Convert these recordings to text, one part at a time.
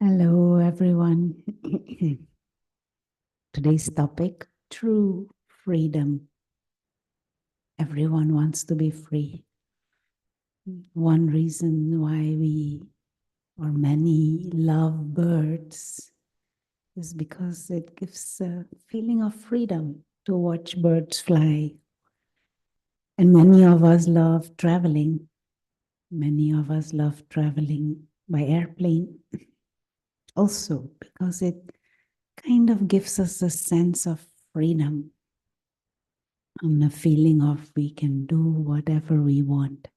Hello, everyone. Today's topic, true freedom. Everyone wants to be free. One reason why we or many love birds is because it gives a feeling of freedom to watch birds fly. And many of us love traveling. Many of us love traveling by airplane also because it kind of gives us a sense of freedom and a feeling of we can do whatever we want.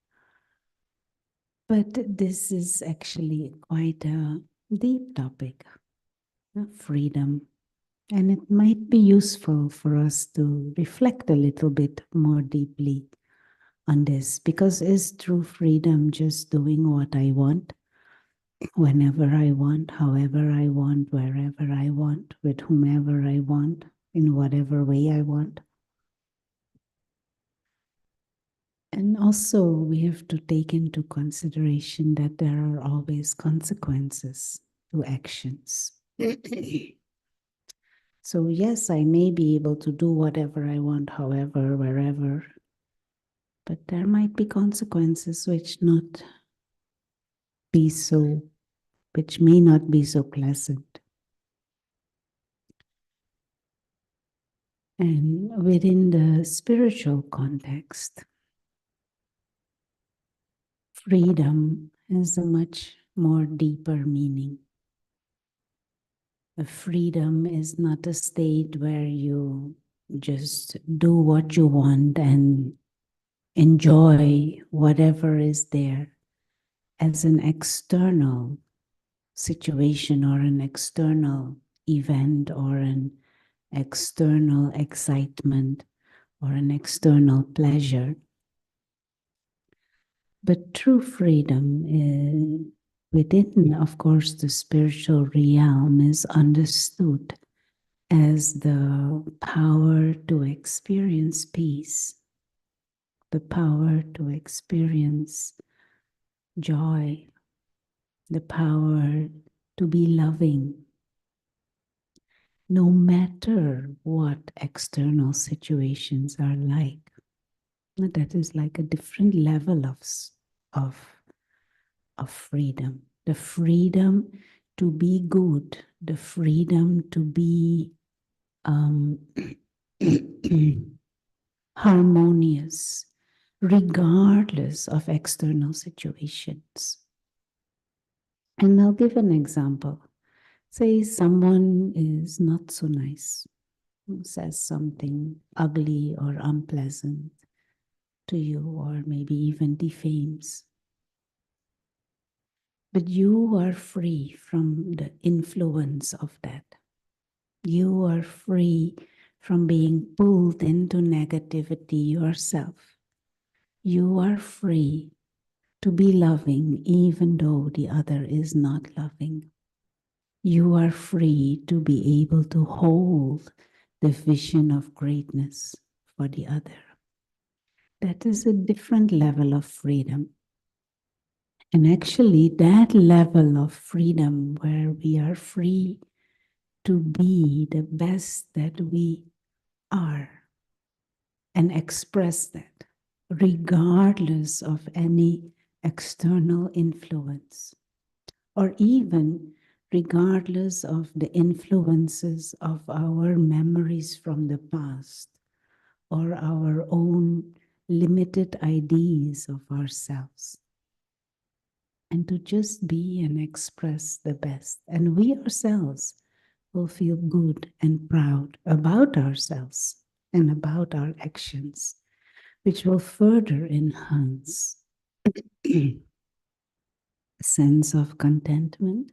But this is actually quite a deep topic, freedom. And it might be useful for us to reflect a little bit more deeply on this, because is true freedom just doing what I want, whenever I want, however I want, wherever I want, with whomever I want, in whatever way I want? And also, we have to take into consideration that there are always consequences to actions. So, yes, I may be able to do whatever I want, however, wherever, but there might be consequences which may not be so pleasant. And within the spiritual context, freedom has a much more deeper meaning. Freedom is not a state where you just do what you want and enjoy whatever is there as an external situation or an external event or an external excitement or an external pleasure. But true freedom within, of course, the spiritual realm is understood as the power to experience peace, the power to experience joy, the power to be loving, no matter what external situations are like. That is like a different level of, of freedom. The freedom to be good, the freedom to be harmonious, regardless of external situations. And I'll give an example. Say someone is not so nice, says something ugly or unpleasant to you, or maybe even defames. But you are free from the influence of that. You are free from being pulled into negativity yourself. You are free to be loving even though the other is not loving. You are free to be able to hold the vision of greatness for the other. That is a different level of freedom. And actually, that level of freedom where we are free to be the best that we are and express that, regardless of any external influence, or even regardless of the influences of our memories from the past or our own limited ideas of ourselves. And to just be and express the best. And we ourselves will feel good and proud about ourselves and about our actions, which will further enhance a sense of contentment,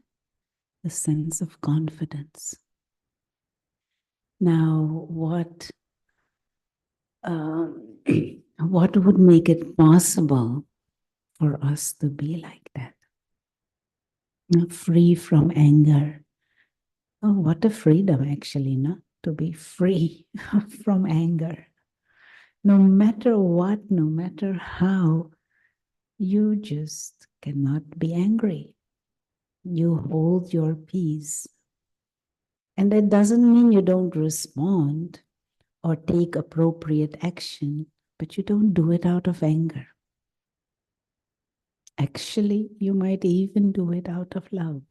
a sense of confidence. Now, what would make it possible for us to be like that? Free from anger. Oh, what a freedom, actually, no? To be free from anger. No matter what, no matter how, you just cannot be angry. You hold your peace. And that doesn't mean you don't respond or take appropriate action, but you don't do it out of anger. Actually, you might even do it out of love.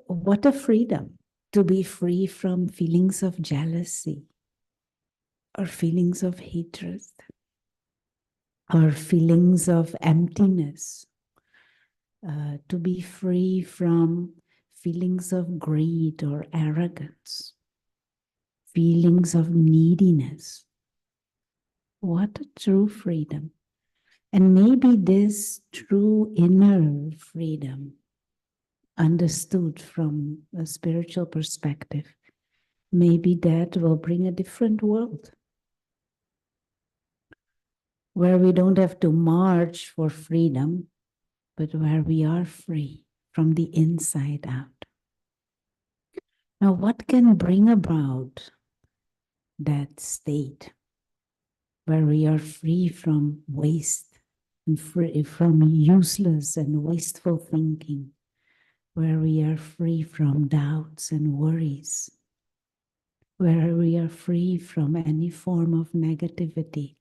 What a freedom to be free from feelings of jealousy or feelings of hatred or feelings of emptiness, to be free from feelings of greed or arrogance, feelings of neediness. What a true freedom. And maybe this true inner freedom, understood from a spiritual perspective, maybe that will bring a different world where we don't have to march for freedom, but where we are free from the inside out. Now, what can bring about that state where we are free from waste and free from useless and wasteful thinking, where we are free from doubts and worries, where we are free from any form of negativity?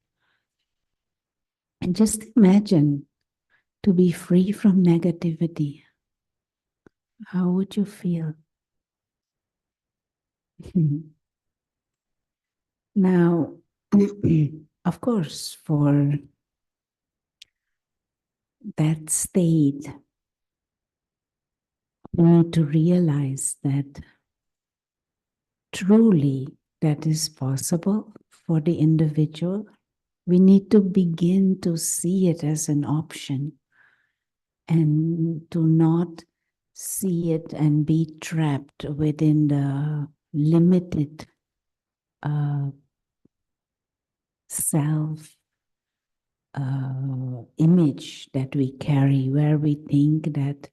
And just imagine to be free from negativity. How would you feel? Now, of course, for that state, we need to realize that truly that is possible for the individual. We need to begin to see it as an option and to not see it and be trapped within the limited self image that we carry, where we think that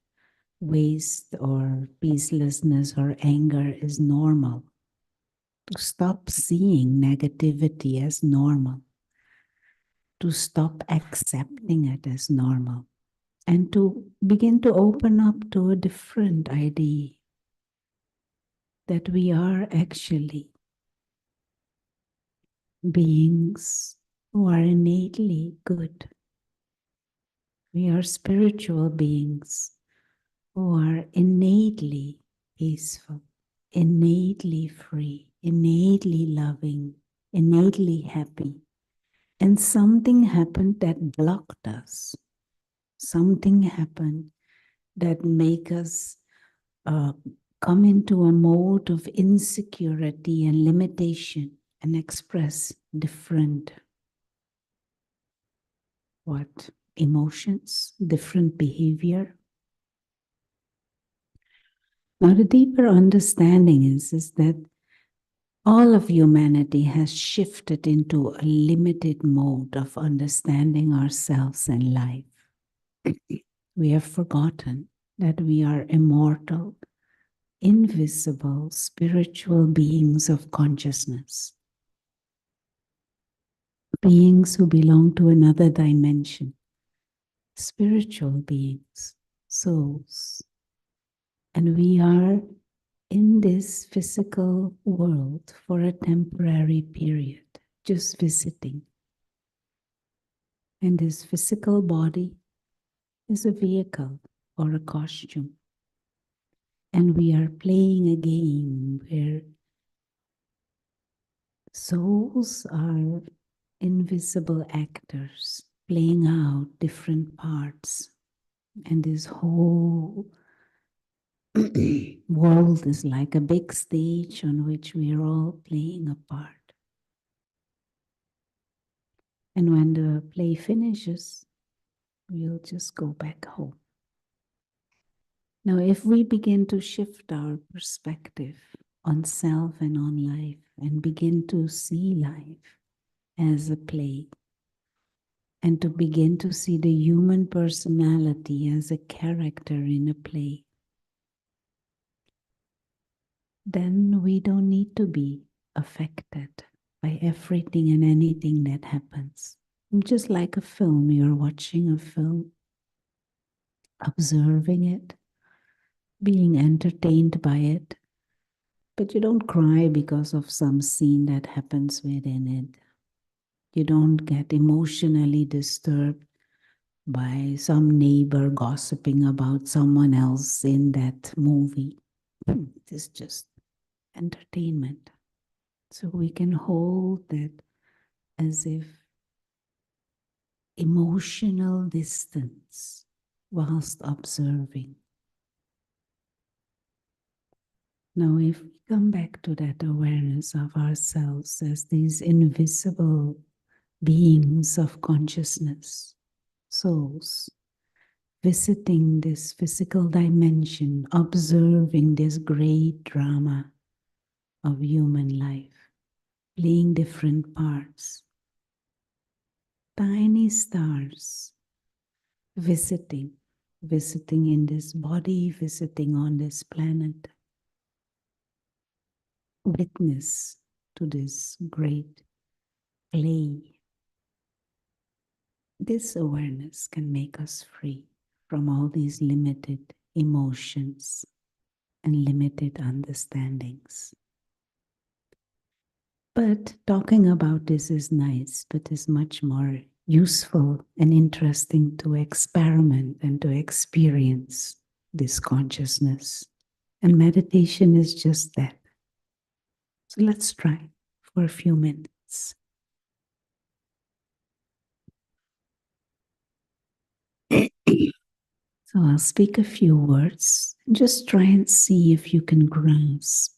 waste or peacelessness or anger is normal. To stop seeing negativity as normal, to stop accepting it as normal, and to begin to open up to a different idea that we are actually beings who are innately good. We are spiritual beings who are innately peaceful, innately free, innately loving, innately happy. And something happened that blocked us. Something happened that make us come into a mode of insecurity and limitation and express different emotions, different behavior. Now, the deeper understanding is that all of humanity has shifted into a limited mode of understanding ourselves and life. We have forgotten that we are immortal, invisible, spiritual beings of consciousness, beings who belong to another dimension, spiritual beings, souls. And we are in this physical world for a temporary period, just visiting. And this physical body is a vehicle or a costume. And we are playing a game where souls are invisible actors playing out different parts. And this whole world is like a big stage on which we are all playing a part. And when the play finishes, we'll just go back home. Now, if we begin to shift our perspective on self and on life and begin to see life as a play and to begin to see the human personality as a character in a play, then we don't need to be affected by everything and anything that happens. Just like a film, you're watching a film observing it, being entertained by it, but you don't cry because of some scene that happens within it. You don't get emotionally disturbed by some neighbor gossiping about someone else in that movie. It is just entertainment. So we can hold that as if emotional distance whilst observing. Now, if we come back to that awareness of ourselves as these invisible beings of consciousness, souls, visiting this physical dimension, observing this great drama of human life, playing different parts, tiny stars visiting, visiting in this body, visiting on this planet, witness to this great play. This awareness can make us free from all these limited emotions and limited understandings. But talking about this is nice, but is much more useful and interesting to experiment and to experience this consciousness. And meditation is just that. So let's try for a few minutes. So I'll speak a few words and just try and see if you can grasp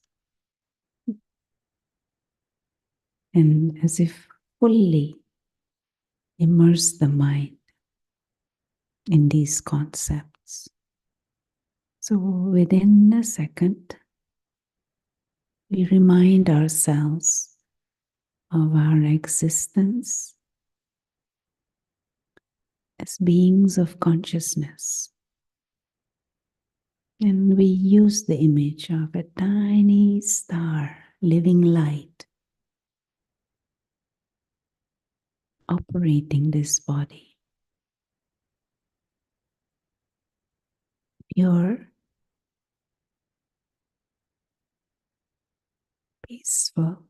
and as if fully immerse the mind in these concepts. So within a second, we remind ourselves of our existence as beings of consciousness. And we use the image of a tiny star, living light, operating this body. Pure, peaceful,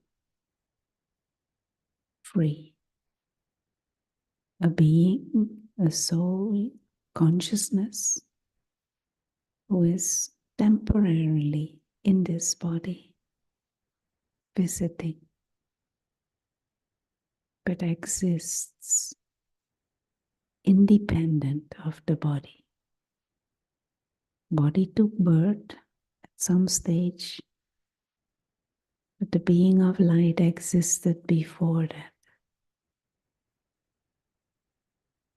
free. A being, a soul, consciousness who is temporarily in this body, visiting, but exists independent of the body. Body took birth at some stage, but the being of light existed before that.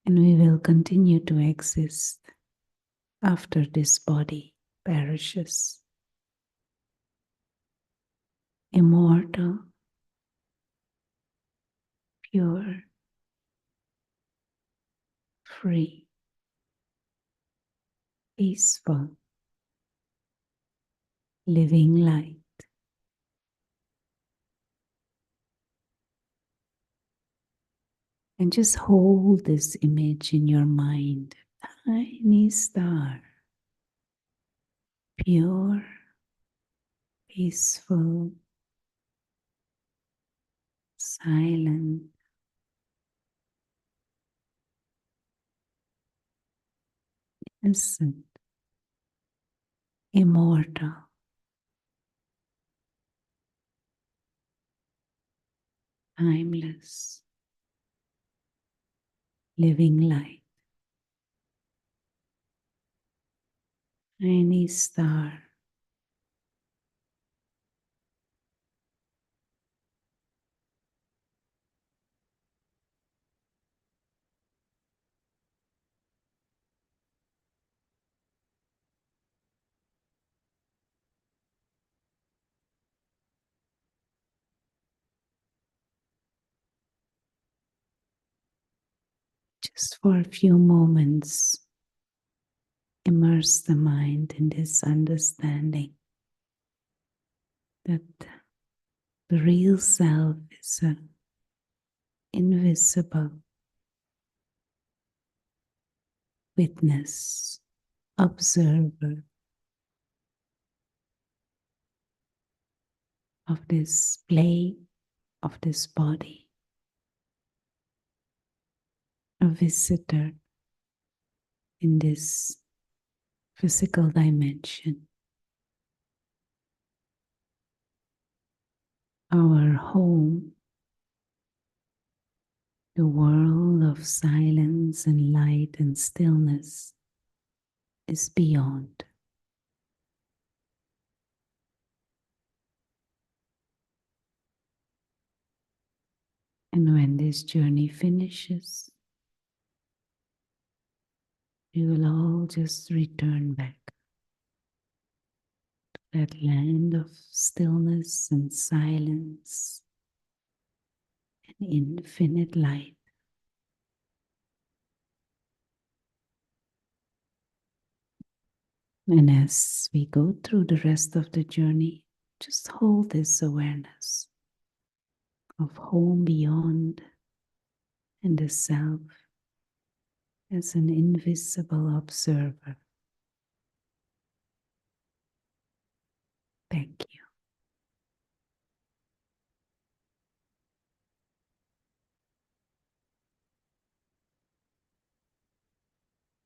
And we will continue to exist after this body perishes. Immortal, pure, free, peaceful, living light. And just hold this image in your mind. Tiny star, pure, peaceful, silent, innocent, immortal, timeless, living light. Tiny star, just for a few moments, immerse the mind in this understanding that the real self is an invisible witness observer of this play of this body, a visitor in this physical dimension, our home, the world of silence and light and stillness is beyond. And when this journey finishes, we will all just return back to that land of stillness and silence and infinite light. And as we go through the rest of the journey, just hold this awareness of home beyond and the self as an invisible observer.